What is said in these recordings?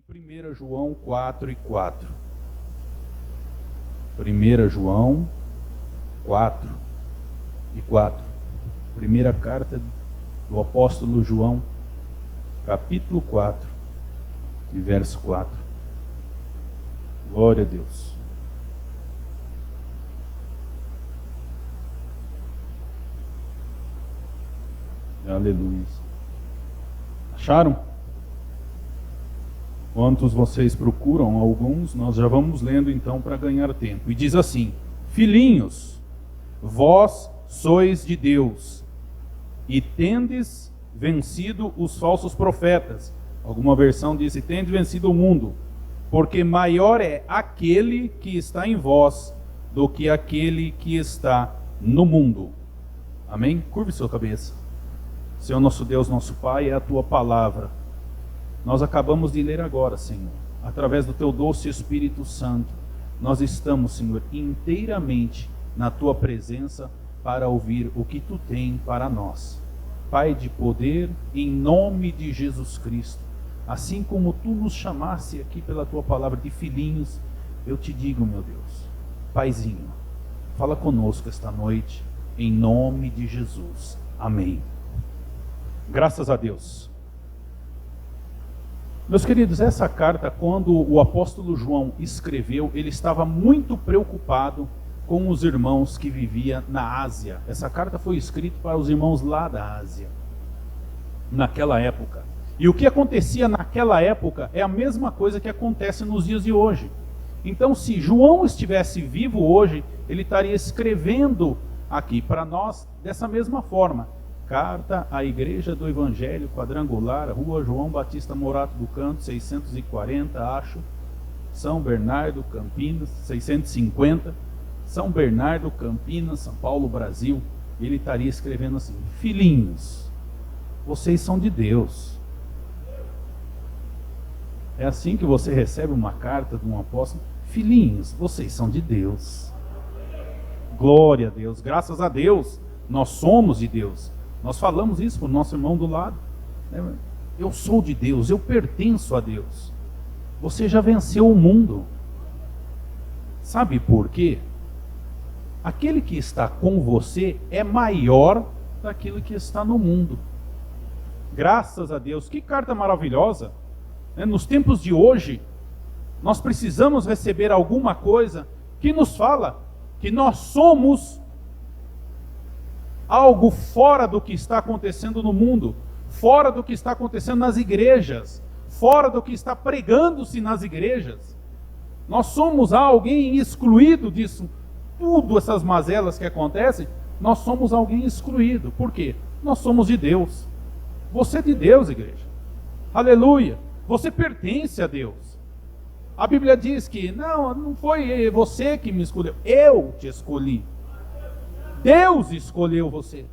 1 João 4 e 4. 1 João 4 e 4. Primeira carta do apóstolo João, capítulo 4, e verso 4. Glória a Deus. Aleluia. Acharam? Quantos vocês procuram? Alguns, nós já vamos lendo então para ganhar tempo. E diz assim: filhinhos, vós sois de Deus, e tendes vencido os falsos profetas. Alguma versão diz: e tendes vencido o mundo, porque maior é aquele que está em vós do que aquele que está no mundo. Amém? Curve sua cabeça. Senhor nosso Deus, nosso Pai, é a Tua palavra. Nós acabamos de ler agora, Senhor, através do Teu doce Espírito Santo, nós estamos, Senhor, inteiramente na Tua presença para ouvir o que Tu tem para nós. Pai de poder, em nome de Jesus Cristo, assim como Tu nos chamaste aqui pela Tua palavra de filhinhos, eu te digo, meu Deus, Paizinho, fala conosco esta noite, em nome de Jesus. Amém. Graças a Deus. Meus queridos, essa carta, quando o apóstolo João escreveu, ele estava muito preocupado com os irmãos que viviam na Ásia. Essa carta foi escrita para os irmãos lá da Ásia, naquela época. E o que acontecia naquela época é a mesma coisa que acontece nos dias de hoje. Então, se João estivesse vivo hoje, ele estaria escrevendo aqui para nós dessa mesma forma. Carta à Igreja do Evangelho Quadrangular, Rua João Batista Morato do Canto, 640, acho, São Bernardo, Campinas, 650, São Bernardo, Campinas, São Paulo, Brasil. Ele estaria escrevendo assim: filhinhos, vocês são de Deus. É assim que você recebe uma carta de um apóstolo: filhinhos, vocês são de Deus. Glória a Deus, graças a Deus, nós somos de Deus. Nós falamos isso para o nosso irmão do lado. Eu sou de Deus, eu pertenço a Deus. Você já venceu o mundo. Sabe por quê? Aquele que está com você é maior daquilo que está no mundo. Graças a Deus, que carta maravilhosa. Nos tempos de hoje, nós precisamos receber alguma coisa que nos fala que nós somos algo fora do que está acontecendo no mundo, fora do que está acontecendo nas igrejas, fora do que está pregando-se nas igrejas. Nós somos alguém excluído disso, tudo essas mazelas que acontecem, nós somos alguém excluído. Por quê? Nós somos de Deus. Você é de Deus, igreja. Aleluia. Você pertence a Deus. A Bíblia diz que não foi você que me escolheu, eu te escolhi. Deus escolheu você.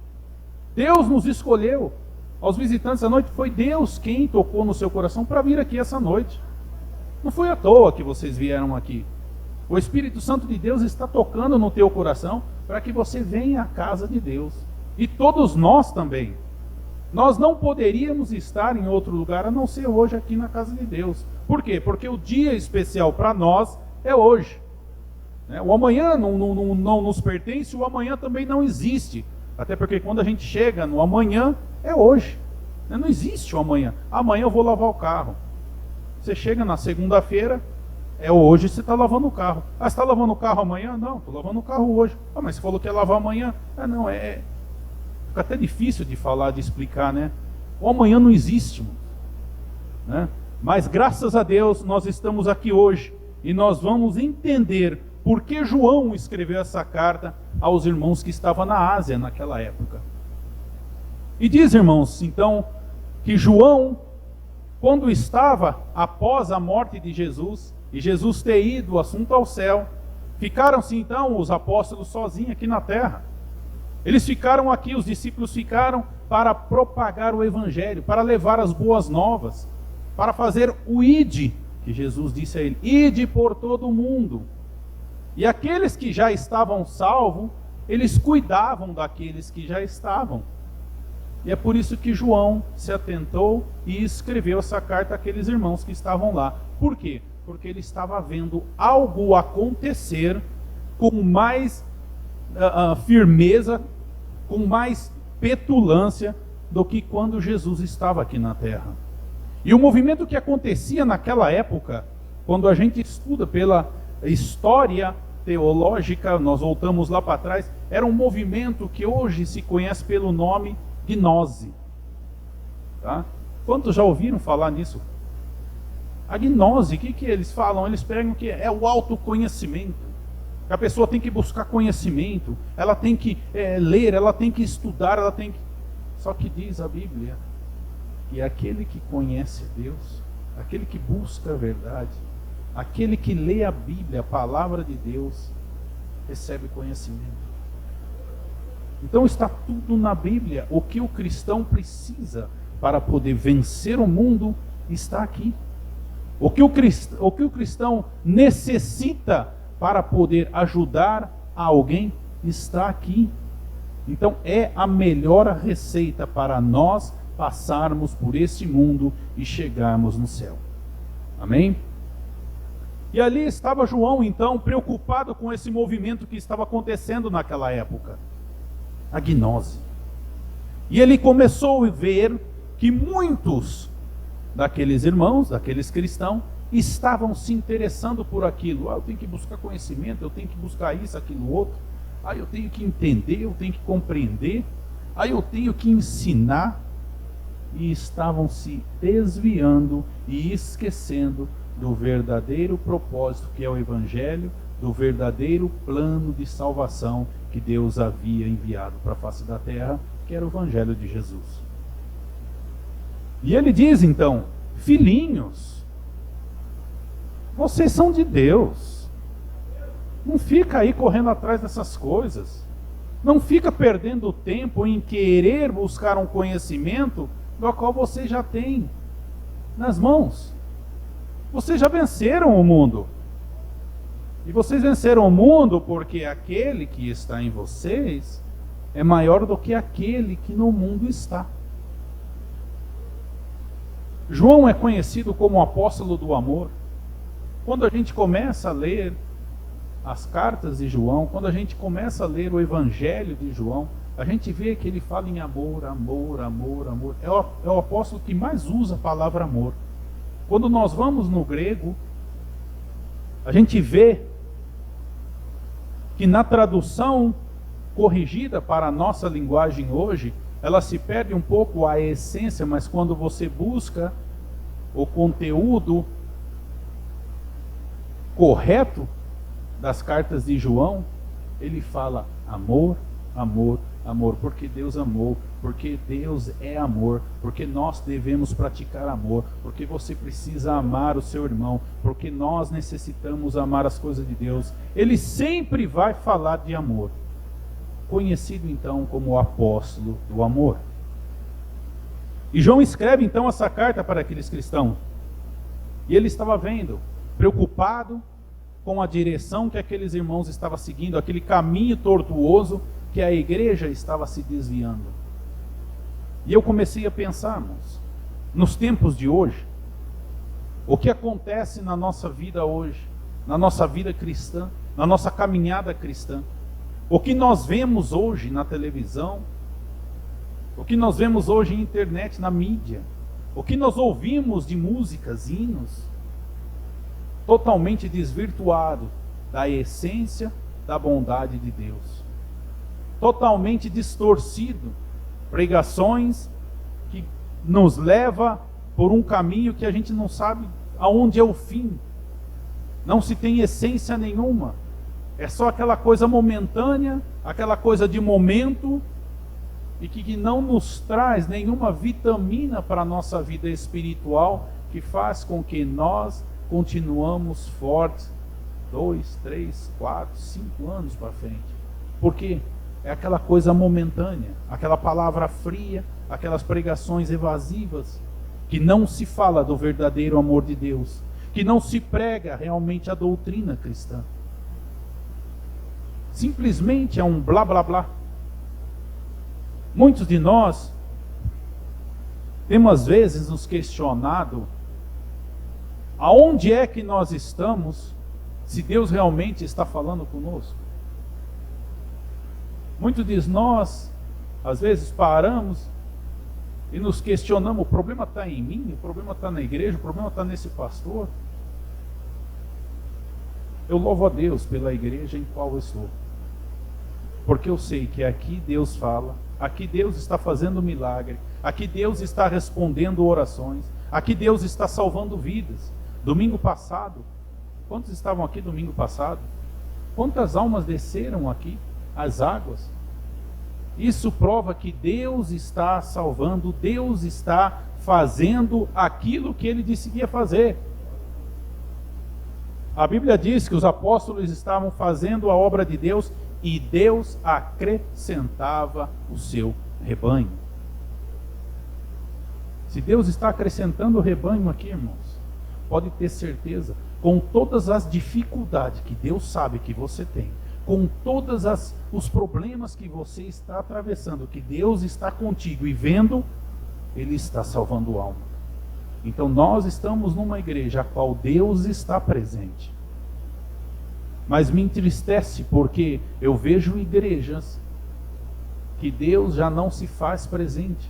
Deus nos escolheu. Aos visitantes da noite, foi Deus quem tocou no seu coração para vir aqui essa noite. Não foi à toa que vocês vieram aqui. O Espírito Santo de Deus está tocando no teu coração para que você venha à casa de Deus. E todos nós também. Nós não poderíamos estar em outro lugar a não ser hoje aqui na casa de Deus. Por quê? Porque o dia especial para nós é hoje. O amanhã não nos pertence, o amanhã também não existe. Até porque quando a gente chega no amanhã, é hoje. Não existe o amanhã. Amanhã eu vou lavar o carro. Você chega na segunda-feira, é hoje você está lavando o carro. Ah, você está lavando o carro amanhã? Não, estou lavando o carro hoje. Ah, mas você falou que ia lavar amanhã? Ah, não, fica até difícil de falar, de explicar, né? O amanhã não existe, né? Mas graças a Deus nós estamos aqui hoje e nós vamos entender por que João escreveu essa carta aos irmãos que estavam na Ásia naquela época. E diz, irmãos, então, que João, quando estava após a morte de Jesus, e Jesus ter ido, assunto ao céu, ficaram-se então os apóstolos sozinhos aqui na terra. Eles ficaram aqui, os discípulos ficaram para propagar o evangelho, para levar as boas novas, para fazer o ide, que Jesus disse a ele: ide por todo o mundo. E aqueles que já estavam salvos, eles cuidavam daqueles que já estavam. E é por isso que João se atentou e escreveu essa carta àqueles irmãos que estavam lá. Por quê? Porque ele estava vendo algo acontecer com mais firmeza, com mais petulância do que quando Jesus estava aqui na terra. E o movimento que acontecia naquela época, quando a gente estuda pela história teológica, nós voltamos lá para trás, era um movimento que hoje se conhece pelo nome gnose. Tá? Quantos já ouviram falar nisso? A gnose, o que eles falam? Eles pegam que é o autoconhecimento. A pessoa tem que buscar conhecimento, ela tem que ler, ela tem que estudar, ela tem que... Só que diz a Bíblia que aquele que conhece Deus, aquele que busca a verdade, aquele que lê a Bíblia, a palavra de Deus, recebe conhecimento. Então está tudo na Bíblia. O que o cristão precisa para poder vencer o mundo está aqui. O que o cristão necessita para poder ajudar alguém está aqui. Então é a melhor receita para nós passarmos por esse mundo e chegarmos no céu. Amém? E ali estava João, então, preocupado com esse movimento que estava acontecendo naquela época. A gnose. E ele começou a ver que muitos daqueles irmãos, daqueles cristãos, estavam se interessando por aquilo. Eu tenho que buscar conhecimento, eu tenho que buscar isso, aquilo, outro. Eu tenho que entender, eu tenho que compreender. Eu tenho que ensinar. E estavam se desviando e esquecendo do verdadeiro propósito que é o Evangelho, do verdadeiro plano de salvação que Deus havia enviado para a face da terra, que era o Evangelho de Jesus. E ele diz então: filhinhos, vocês são de Deus, não fica aí correndo atrás dessas coisas, não fica perdendo tempo em querer buscar um conhecimento do qual vocês já têm nas mãos. Vocês já venceram o mundo. E vocês venceram o mundo porque aquele que está em vocês é maior do que aquele que no mundo está. João é conhecido como o apóstolo do amor. Quando a gente começa a ler as cartas de João, quando a gente começa a ler o Evangelho de João, a gente vê que ele fala em amor, amor, amor, amor. É o apóstolo que mais usa a palavra amor. Quando nós vamos no grego, a gente vê que na tradução corrigida para a nossa linguagem hoje, ela se perde um pouco a essência, mas quando você busca o conteúdo correto das cartas de João, ele fala amor, amor, amor, porque Deus amou, porque Deus é amor, porque nós devemos praticar amor, porque você precisa amar o seu irmão, porque nós necessitamos amar as coisas de Deus. Ele sempre vai falar de amor, conhecido então como o apóstolo do amor. E João escreve então essa carta para aqueles cristãos, e ele estava vendo, preocupado com a direção que aqueles irmãos estavam seguindo, aquele caminho tortuoso que a igreja estava se desviando. E eu comecei a pensar, irmãos, nos tempos de hoje, o que acontece na nossa vida hoje, na nossa vida cristã, na nossa caminhada cristã, o que nós vemos hoje na televisão, o que nós vemos hoje na internet, na mídia, o que nós ouvimos de músicas, hinos, totalmente desvirtuado da essência da bondade de Deus. Totalmente distorcido, pregações que nos leva por um caminho que a gente não sabe aonde é o fim, não se tem essência nenhuma, é só aquela coisa momentânea, aquela coisa de momento, e que não nos traz nenhuma vitamina para a nossa vida espiritual, que faz com que nós continuamos fortes 2, 3, 4, 5 anos para frente. Por quê? É aquela coisa momentânea, aquela palavra fria, aquelas pregações evasivas, que não se fala do verdadeiro amor de Deus, que não se prega realmente a doutrina cristã. Simplesmente é um blá blá blá. Muitos de nós Temos às vezes nos questionado aonde é que nós estamos, se Deus realmente está falando conosco. Muitos de nós, às vezes, paramos e nos questionamos: o problema está em mim, o problema está na igreja, o problema está nesse pastor. Eu louvo a Deus pela igreja em qual eu estou, porque eu sei que aqui Deus fala, aqui Deus está fazendo milagre, aqui Deus está respondendo orações, aqui Deus está salvando vidas. Domingo passado, quantos estavam aqui domingo passado? Quantas almas desceram aqui as águas? Isso prova que Deus está salvando, Deus está fazendo aquilo que Ele disse que ia fazer. A Bíblia diz que os apóstolos estavam fazendo a obra de Deus e Deus acrescentava o seu rebanho. Se Deus está acrescentando o rebanho aqui, irmãos, pode ter certeza, com todas as dificuldades que Deus sabe que você tem, com todos os problemas que você está atravessando, que Deus está contigo e vendo, Ele está salvando alma. Então nós estamos numa igreja a qual Deus está presente. Mas me entristece porque eu vejo igrejas que Deus já não se faz presente.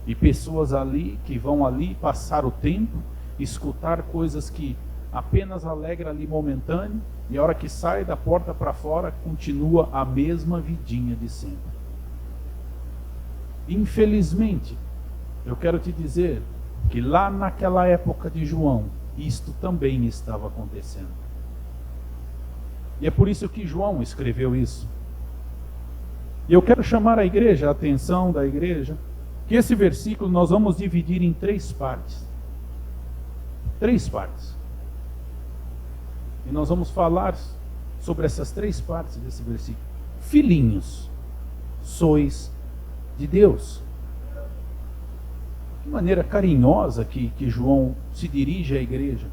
E pessoas ali que vão ali passar o tempo, escutar coisas que apenas alegra ali momentâneo, e a hora que sai da porta para fora, continua a mesma vidinha de sempre. Infelizmente, eu quero te dizer que lá naquela época de João, isto também estava acontecendo. E é por isso que João escreveu isso. E eu quero chamar a igreja, a atenção da igreja, que esse versículo nós vamos dividir em 3 partes. 3 partes. E nós vamos falar sobre essas 3 partes desse versículo. Filhinhos, sois de Deus. De maneira carinhosa que João se dirige à igreja.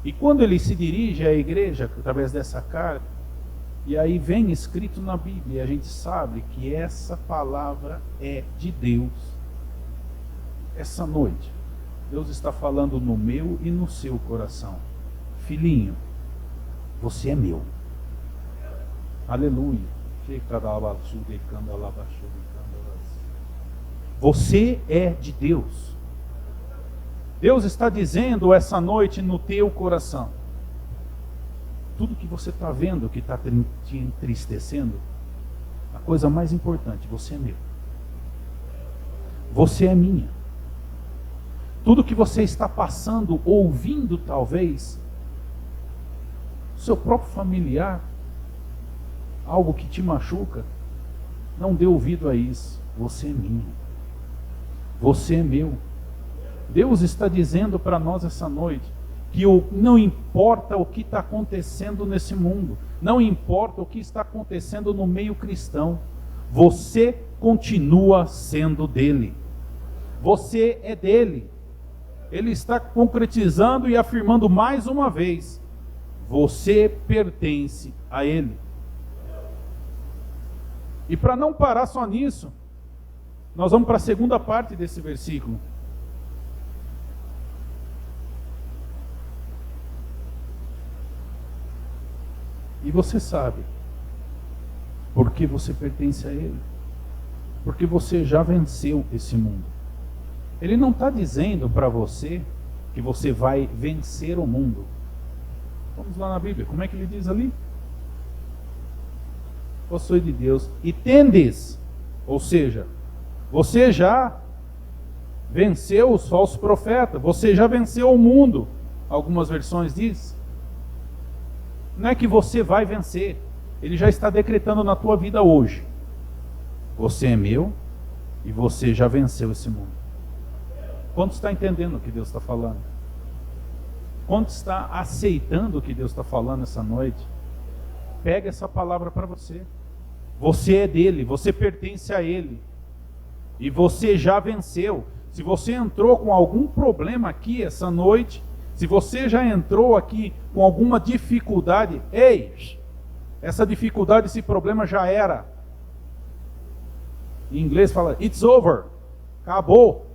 E quando ele se dirige à igreja, através dessa carta, e aí vem escrito na Bíblia, e a gente sabe que essa palavra é de Deus. Essa noite, Deus está falando no meu e no seu coração. Filhinho, você é meu. Aleluia. Você é de Deus. Deus está dizendo essa noite no teu coração: tudo que você está vendo que está te entristecendo, a coisa mais importante, você é meu. Você é minha. Tudo que você está passando, ouvindo talvez, seu próprio familiar, algo que te machuca, não dê ouvido a isso. Você é minha. Você é meu. Deus está dizendo para nós essa noite que não importa o que está acontecendo nesse mundo, não importa o que está acontecendo no meio cristão, você continua sendo dele. Você é dele. Ele está concretizando e afirmando mais uma vez: você pertence a ele. E para não parar só nisso, nós vamos para a segunda parte desse versículo. E você sabe porque você pertence a ele. Porque você já venceu esse mundo. Ele não está dizendo para você que você vai vencer o mundo. Vamos lá na Bíblia, como é que ele diz ali? Vós sois de Deus e tendes, ou seja, você já venceu os falsos profetas, você já venceu o mundo. Algumas versões diz. Não é que você vai vencer, ele já está decretando na tua vida hoje: você é meu e você já venceu esse mundo. Quanto está entendendo o que Deus está falando? Quanto está aceitando o que Deus está falando essa noite? Pega essa palavra para você. Você é dele, você pertence a ele. E você já venceu. Se você entrou com algum problema aqui essa noite, se você já entrou aqui com alguma dificuldade, ei, essa dificuldade, esse problema já era. Em inglês fala, it's over. Acabou.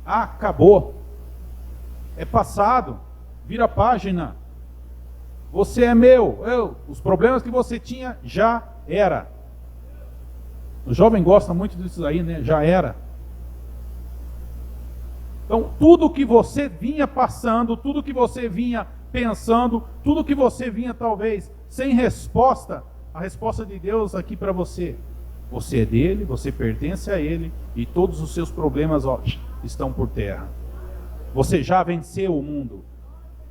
acabou. É passado. Vira a página. Você é meu. Os problemas que você tinha já era. O jovem gosta muito disso aí, né? Já era. Então, tudo que você vinha passando, tudo que você vinha pensando, tudo que você vinha talvez sem resposta, a resposta de Deus aqui para você. Você é dele, você pertence a ele e todos os seus problemas estão por terra. Você já venceu o mundo.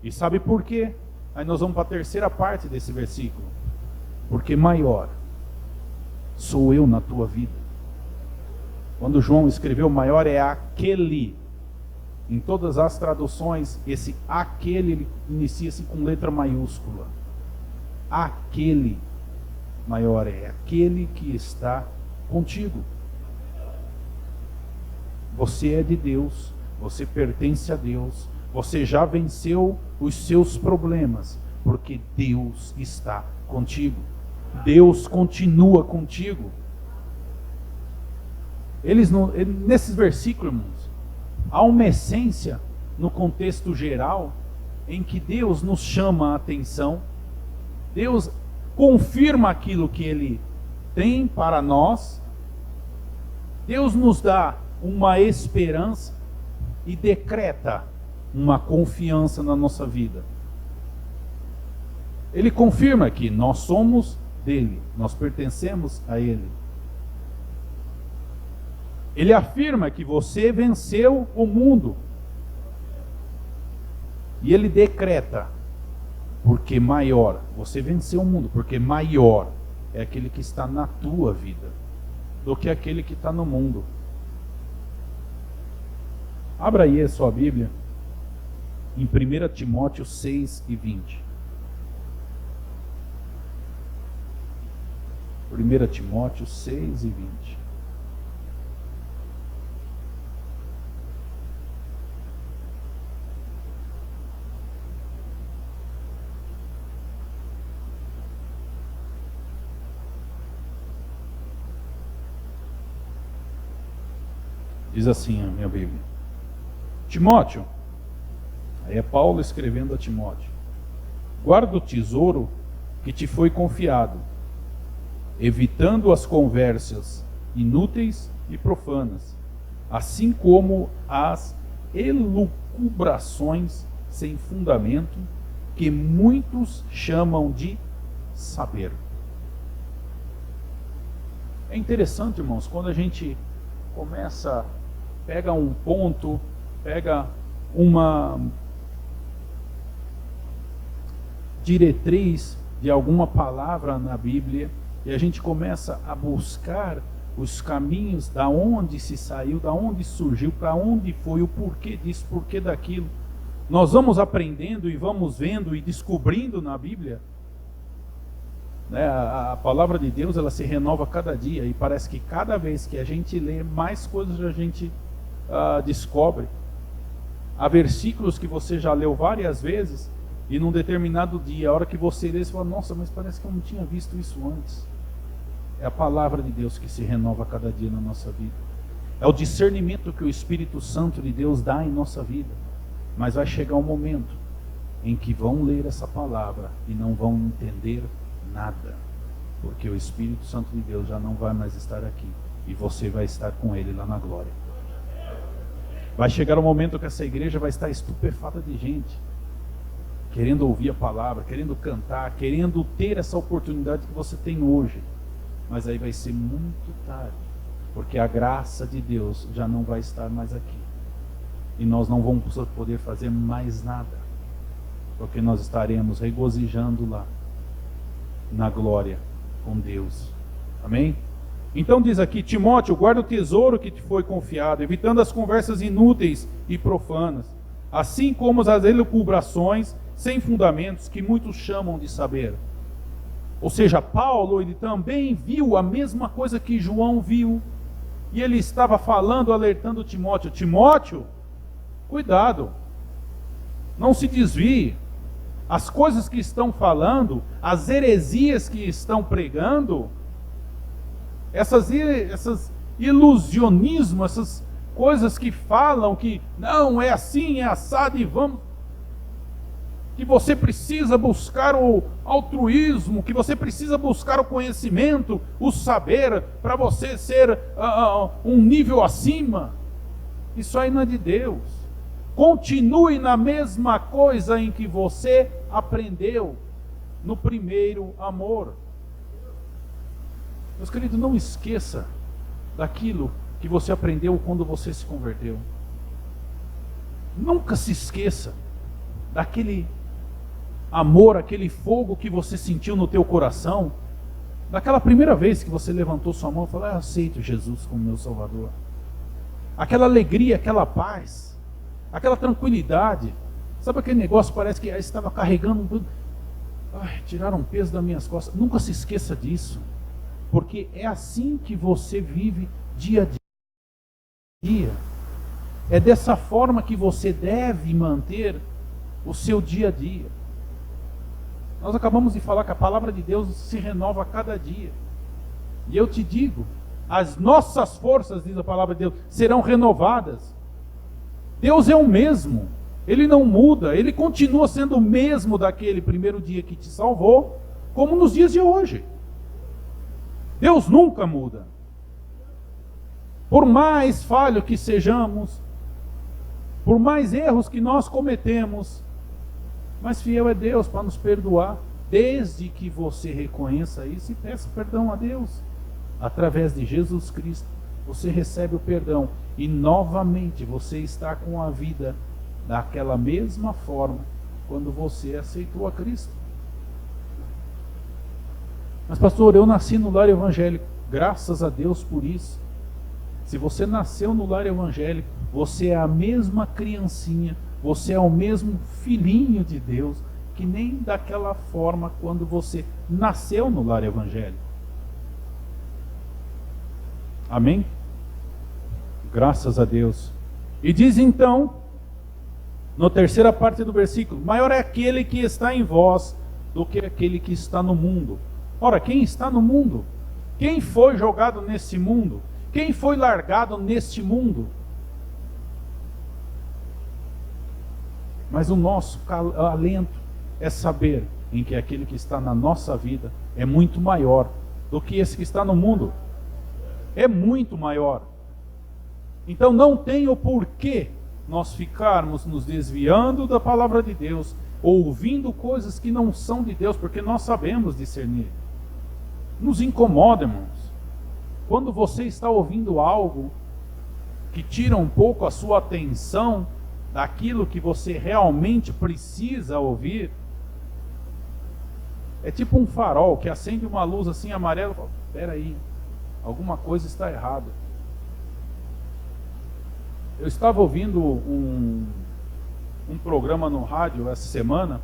E sabe por quê? Aí nós vamos para a terceira parte desse versículo. Porque maior sou eu na tua vida. Quando João escreveu maior é aquele. Em todas as traduções, esse aquele ele inicia-se com letra maiúscula. Aquele maior é aquele que está contigo. Você é de Deus, você pertence a Deus, você já venceu os seus problemas, porque Deus está contigo. Deus continua contigo. Nesses versículos, irmãos, há uma essência no contexto geral em que Deus nos chama a atenção. Deus confirma aquilo que Ele tem para nós. Deus nos dá uma esperança e decreta uma confiança na nossa vida. Ele confirma que nós somos dele, nós pertencemos a Ele. Ele afirma que você venceu o mundo. E Ele decreta, porque maior, você venceu o mundo, porque maior é aquele que está na tua vida do que aquele que está no mundo. Abra aí a sua Bíblia em 1 Timóteo 6 e 20. 1 Timóteo 6 e 20. Diz assim a minha Bíblia: Timóteo, aí é Paulo escrevendo a Timóteo, guarda o tesouro que te foi confiado, evitando as conversas inúteis e profanas, assim como as elucubrações sem fundamento, que muitos chamam de saber. É interessante, irmãos, quando a gente pega um ponto, pega uma diretriz de alguma palavra na Bíblia e a gente começa a buscar os caminhos, da onde se saiu, da onde surgiu, para onde foi, o porquê disso, porquê daquilo. Nós vamos aprendendo e vamos vendo e descobrindo na Bíblia, né? A palavra de Deus, ela se renova cada dia, e parece que cada vez que a gente lê, mais coisas a gente descobre. Há versículos que você já leu várias vezes, e num determinado dia, a hora que você lê, você fala: nossa, mas parece que eu não tinha visto isso antes. É a palavra de Deus que se renova cada dia na nossa vida. É o discernimento que o Espírito Santo de Deus dá em nossa vida. Mas vai chegar um momento em que vão ler essa palavra e não vão entender nada, porque o Espírito Santo de Deus já não vai mais estar aqui, e você vai estar com Ele lá na glória. Vai chegar um momento que essa igreja vai estar estupefata de gente, querendo ouvir a palavra, querendo cantar, querendo ter essa oportunidade que você tem hoje. Mas aí vai ser muito tarde, porque a graça de Deus já não vai estar mais aqui, e nós não vamos poder fazer mais nada, porque nós estaremos regozijando lá na glória com Deus. Amém? Então diz aqui: Timóteo, guarda o tesouro que te foi confiado, evitando as conversas inúteis e profanas, assim como as elucubrações sem fundamentos, que muitos chamam de saber. Ou seja, Paulo, ele também viu a mesma coisa que João viu, e ele estava falando, alertando Timóteo: Timóteo, cuidado, não se desvie. As coisas que estão falando, as heresias que estão pregando, essas ilusionismos, essas coisas que falam que não, é assim, é assado e vamos. Que você precisa buscar o altruísmo, que você precisa buscar o conhecimento, o saber, para você ser um nível acima. Isso aí não é de Deus. Continue na mesma coisa em que você aprendeu, no primeiro amor. Meus queridos, não esqueça daquilo que você aprendeu quando você se converteu. Nunca se esqueça daquele amor, aquele fogo que você sentiu no teu coração, daquela primeira vez que você levantou sua mão e falou: eu aceito Jesus como meu Salvador. Aquela alegria, aquela paz, aquela tranquilidade. Sabe aquele negócio, parece que estava carregando, tiraram um peso das minhas costas. Nunca se esqueça disso, porque é assim que você vive dia a dia. É dessa forma que você deve manter o seu dia a dia. Nós acabamos de falar que a palavra de Deus se renova a cada dia. E eu te digo, as nossas forças, diz a palavra de Deus, serão renovadas. Deus é o mesmo, Ele não muda, Ele continua sendo o mesmo daquele primeiro dia que te salvou, como nos dias de hoje. Deus nunca muda. Por mais falho que sejamos, por mais erros que nós cometemos, mas fiel é Deus para nos perdoar, desde que você reconheça isso e peça perdão a Deus. Através de Jesus Cristo, você recebe o perdão e novamente você está com a vida daquela mesma forma quando você aceitou a Cristo. Mas pastor, eu nasci no lar evangélico. Graças a Deus por isso. Se você nasceu no lar evangélico, você é a mesma criancinha, você é o mesmo filhinho de Deus, que nem daquela forma quando você nasceu no lar evangélico. Amém? Graças a Deus. E diz então, na terceira parte do versículo: maior é aquele que está em vós do que aquele que está no mundo. Ora, quem está no mundo? Quem foi jogado nesse mundo? Quem foi largado neste mundo? Mas o nosso alento é saber em que aquele que está na nossa vida é muito maior do que esse que está no mundo. É muito maior. Então não tem o porquê nós ficarmos nos desviando da palavra de Deus, ouvindo coisas que não são de Deus, porque nós sabemos discernir. Nos incomoda, irmãos. Quando você está ouvindo algo que tira um pouco a sua atenção daquilo que você realmente precisa ouvir, é tipo um farol que acende uma luz assim amarela e fala: espera aí, alguma coisa está errada. Eu estava ouvindo um programa no rádio essa semana,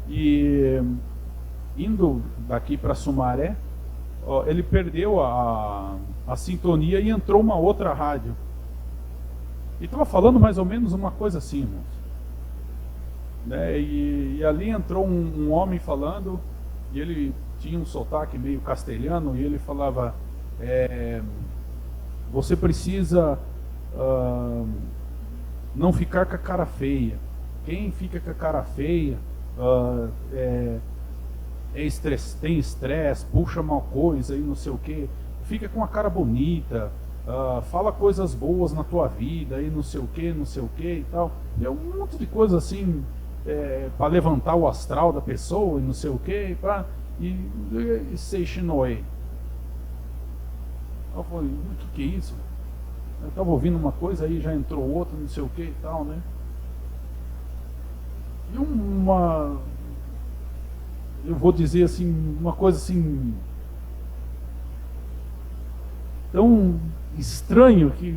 e indo daqui para Sumaré, ele perdeu a sintonia e entrou uma outra rádio. E estava falando mais ou menos uma coisa assim, irmãos. Né? E ali entrou um homem falando, e ele tinha um sotaque meio castelhano, e ele falava: você precisa não ficar com a cara feia. Quem fica com a cara feia tem estresse, puxa mal coisa e não sei o que, fica com a cara bonita, fala coisas boas na tua vida e não sei o que e tal. E é um monte de coisa assim, para levantar o astral da pessoa e não sei o que, e Seixinoe. Eu falei: o que é isso? Eu estava ouvindo uma coisa, aí já entrou outra, não sei o que e tal, né? E eu vou dizer assim, uma coisa assim, tão estranho que,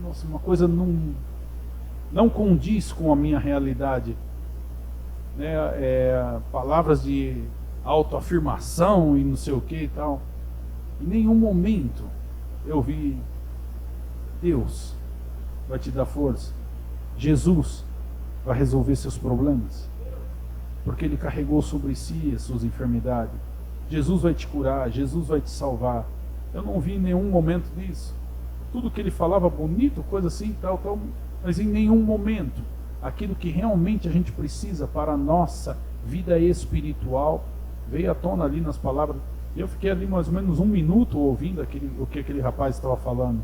nossa, uma coisa não condiz com a minha realidade, né? Palavras de autoafirmação e não sei o que e tal. Em nenhum momento eu vi: Deus vai te dar força, Jesus vai resolver seus problemas, porque Ele carregou sobre si as suas enfermidades. Jesus vai te curar, Jesus vai te salvar. Eu não vi em nenhum momento disso. tudo que ele falava bonito, coisa assim, tal, mas em nenhum momento aquilo que realmente a gente precisa para a nossa vida espiritual veio à tona ali nas palavras. Eu fiquei ali mais ou menos 1 minuto ouvindo o que aquele rapaz estava falando.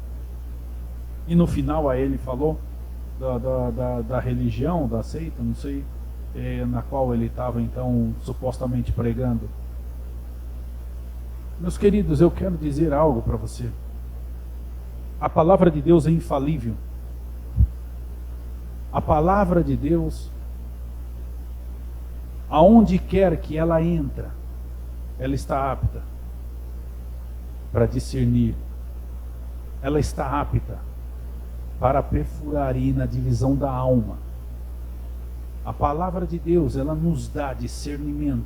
E no final aí ele falou da religião, da seita, não sei, na qual ele estava então supostamente pregando. Meus queridos, eu quero dizer algo para você. A palavra de Deus é infalível. A palavra de Deus, aonde quer que ela entra, ela está apta para discernir. Ela está apta para perfurar e ir na divisão da alma. A palavra de Deus, ela nos dá discernimento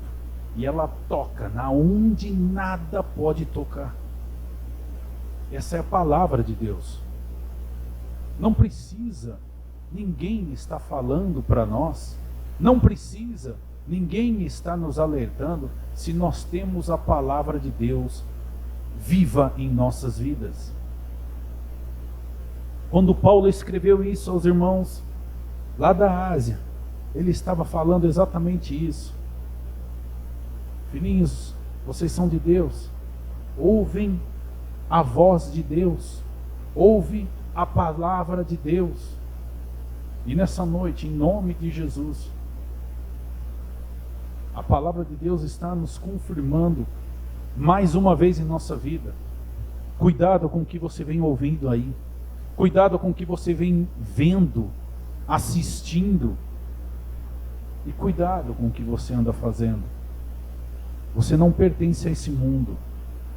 e ela toca na onde nada pode tocar. Essa é a palavra de Deus. Não precisa ninguém estar falando para nós, não precisa ninguém estar nos alertando, se nós temos a palavra de Deus viva em nossas vidas. Quando Paulo escreveu isso aos irmãos lá da Ásia, ele estava falando exatamente isso. Filhinhos, vocês são de Deus, ouvem a voz de Deus, ouve a palavra de Deus. E nessa noite, em nome de Jesus, a palavra de Deus está nos confirmando mais uma vez em nossa vida. Cuidado com o que você vem ouvindo aí. Cuidado com o que você vem vendo, assistindo. E cuidado com o que você anda fazendo. Você não pertence a esse mundo.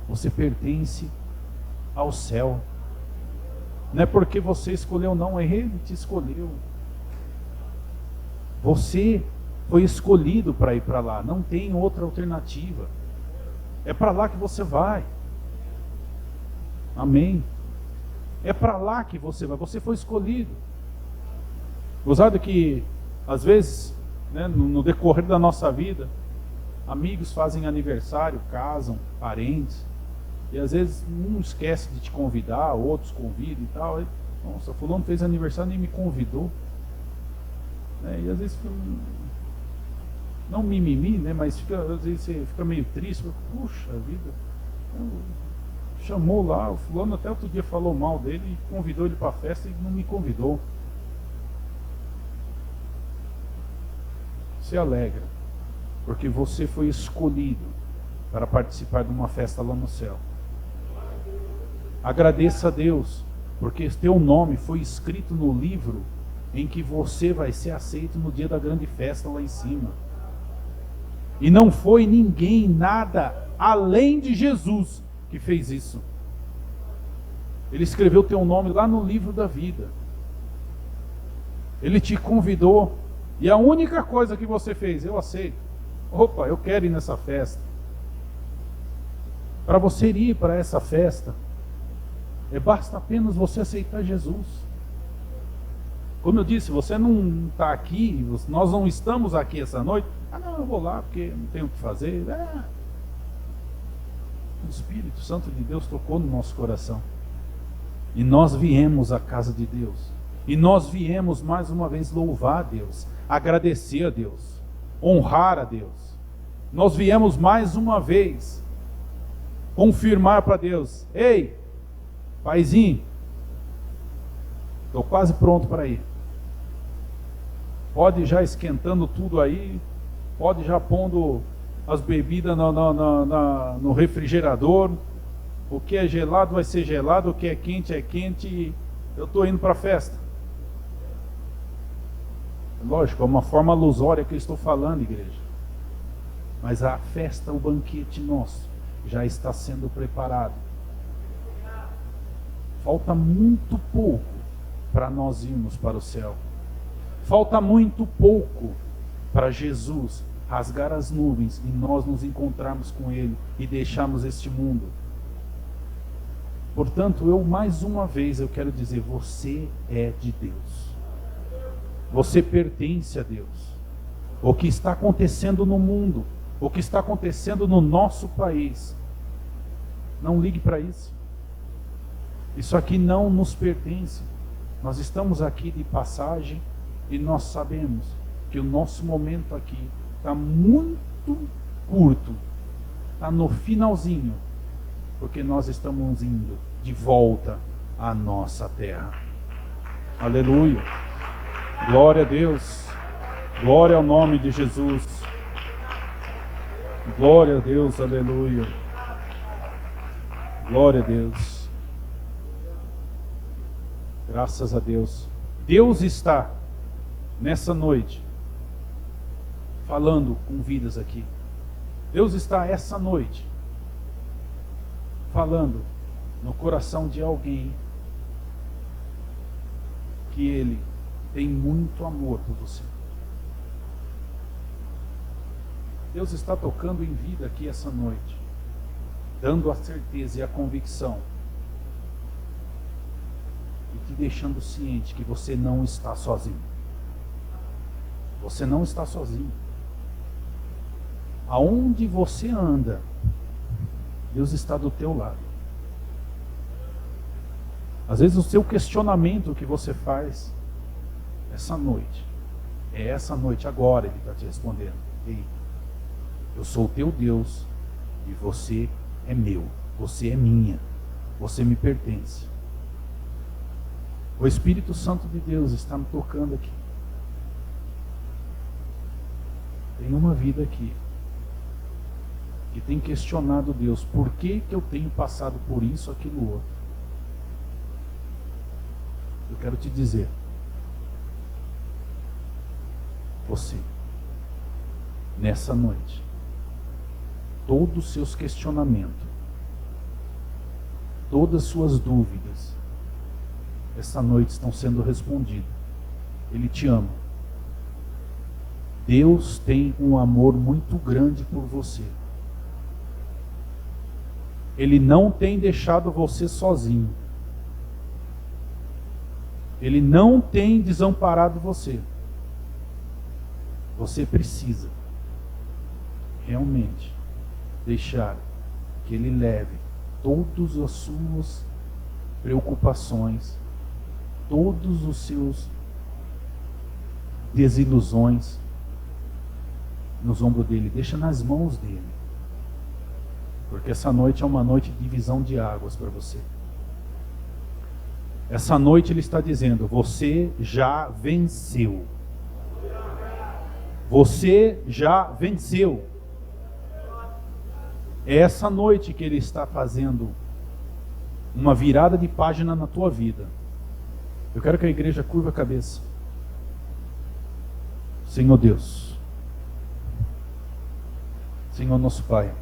Você pertence ao céu. Não é porque você escolheu, não. É Ele te escolheu. Você foi escolhido para ir para lá. Não tem outra alternativa. É para lá que você vai. Amém. É para lá que você vai. Você foi escolhido. Gozado que, às vezes, né, no decorrer da nossa vida, amigos fazem aniversário, casam, parentes, e às vezes um esquece de te convidar, outros convidam e tal. Aí, nossa, fulano fez aniversário e nem me convidou. E às vezes fica, não mimimi, né, mas às vezes você fica meio triste. Puxa vida, chamou lá, o fulano até outro dia falou mal dele e convidou ele para a festa e não me convidou. Se alegra, porque você foi escolhido para participar de uma festa lá no céu. Agradeça a Deus, porque teu nome foi escrito no livro em que você vai ser aceito no dia da grande festa lá em cima. E não foi ninguém, nada, além de Jesus, que fez isso. Ele escreveu teu nome lá no livro da vida. Ele te convidou. E a única coisa que você fez, eu aceito. Opa, eu quero ir nessa festa. Para você ir para essa festa, basta apenas você aceitar Jesus. Como eu disse, você não está aqui, nós não estamos aqui essa noite. Ah não, eu vou lá porque não tenho o que fazer. O Espírito Santo de Deus tocou no nosso coração. E nós viemos à casa de Deus. E nós viemos mais uma vez louvar a Deus, agradecer a Deus, honrar a Deus. Nós viemos mais uma vez confirmar para Deus: ei, paizinho, estou quase pronto para ir. Pode ir já esquentando tudo aí, pode ir já pondo as bebidas no refrigerador. O que é gelado vai ser gelado, o que é quente. Eu estou indo para a festa. Lógico, é uma forma ilusória que eu estou falando, igreja. Mas a festa, o banquete nosso, já está sendo preparado. Falta muito pouco para nós irmos para o céu. Falta muito pouco para Jesus rasgar as nuvens e nós nos encontrarmos com Ele e deixarmos este mundo. Portanto, mais uma vez eu quero dizer, você é de Deus. Você pertence a Deus. O que está acontecendo no mundo, o que está acontecendo no nosso país, não ligue para isso. Isso aqui não nos pertence. Nós estamos aqui de passagem e nós sabemos que o nosso momento aqui está muito curto, está no finalzinho, porque nós estamos indo de volta à nossa terra. Aleluia! Glória a Deus! Glória ao nome de Jesus! Glória a Deus! Aleluia! Glória a Deus! Graças a Deus! Deus está nessa noite falando com vidas aqui. Deus está essa noite falando no coração de alguém que Ele tem muito amor por você. Deus está tocando em vida aqui essa noite, dando a certeza e a convicção e te deixando ciente que você não está sozinho. Você não está sozinho. Aonde você anda, Deus está do teu lado. Às vezes o seu questionamento que você faz essa noite, é essa noite agora Ele está te respondendo: ei, eu sou o teu Deus e você é meu, você é minha, você me pertence. O Espírito Santo de Deus está me tocando aqui. Tem uma vida aqui que tem questionado Deus: por que eu tenho passado por isso, aquilo, outro? Eu quero te dizer, você, nessa noite, todos os seus questionamentos, todas as suas dúvidas, essa noite estão sendo respondidas. Ele te ama. Deus tem um amor muito grande por você. Ele não tem deixado você sozinho. Ele não tem desamparado você. Você precisa realmente deixar que Ele leve todas as suas preocupações, todos os seus desilusões nos ombros dele. Deixa nas mãos dele. Porque essa noite é uma noite de divisão de águas para você. Essa noite Ele está dizendo: você já venceu. Você já venceu. É essa noite que Ele está fazendo uma virada de página na tua vida. Eu quero que a igreja curva a cabeça. Senhor Deus, Senhor nosso Pai,